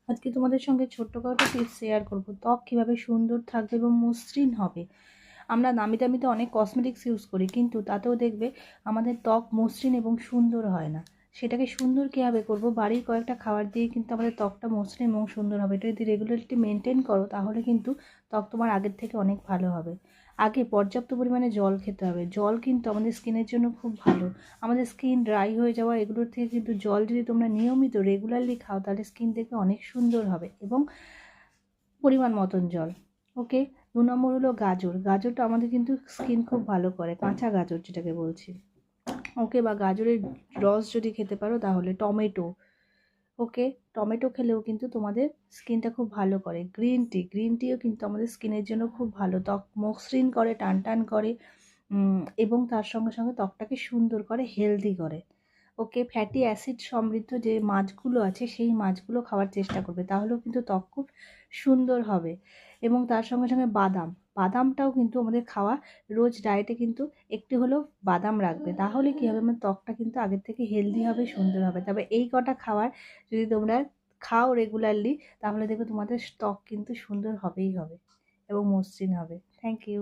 আজকে তোমাদের সঙ্গে ছোট্টখাটো টিপস শেয়ার করব ত্বক কীভাবে সুন্দর থাকবে এবং মসৃণ হবে। আমরা নামি দামিতে অনেক কসমেটিক্স ইউজ করি, কিন্তু তাতেও দেখবে আমাদের ত্বক মসৃণ এবং সুন্দর হয় না। সেটাকে সুন্দর কীভাবে করব, বাড়ির কয়েকটা খাবার দিয়ে কিন্তু আমাদের ত্বকটা মসৃণ এবং সুন্দর হবে। এটা যদি রেগুলারলি মেনটেন করো তাহলে কিন্তু ত্বক তোমার আগের থেকে অনেক ভালো হবে। আগে পর্যাপ্ত পরিমাণে জল খেতে হবে। জল কিন্তু আমাদের স্কিনের জন্য খুব ভালো। আমাদের স্কিন ড্রাই হয়ে যাওয়া এগুলোর থেকে কিন্তু জল যদি তোমরা নিয়মিত রেগুলারলি খাও তাহলে স্কিন দেখবে অনেক সুন্দর হবে। এবং পরিমাণ মতন জল। ওকে। 2 নম্বর হলো গাজর। গাজরটা আমাদের কিন্তু স্কিন খুব ভালো করে, কাঁচা গাজর যেটাকে বলছি। ওকে, বা গাজরের রস যদি খেতে পারো তাহলে। টমেটো। ওকে, টমেটো খেলেও কিন্তু তোমাদের স্কিনটা খুব ভালো করে। গ্রিন টিও কিন্তু আমাদের স্কিনের জন্য খুব ভালো, ত্বক মসৃণ করে, টান টান করে, এবং তার সঙ্গে সঙ্গে ত্বকটাকে সুন্দর করে, হেলদি করে। ওকে, ফ্যাটি অ্যাসিড সমৃদ্ধ যে মাছগুলো আছে সেই মাছগুলো খাওয়ার চেষ্টা করবে, তাহলেও কিন্তু ত্বক খুব সুন্দর হবে। এবং তার সঙ্গে সঙ্গে বাদামটাও কিন্তু আমাদের খাওয়া, রোজ ডায়েটে কিন্তু একটু হলেও বাদাম রাখবে, তাহলে কী হবে, আমার ত্বকটা কিন্তু আগের থেকে হেলদি হবে, সুন্দর হবে। তবে এই কটা খাবার যদি তোমরা খাও রেগুলারলি তাহলে দেখবে তোমাদের ত্বক কিন্তু সুন্দর হবেই হবে এবং মসৃণ হবে। Thank you.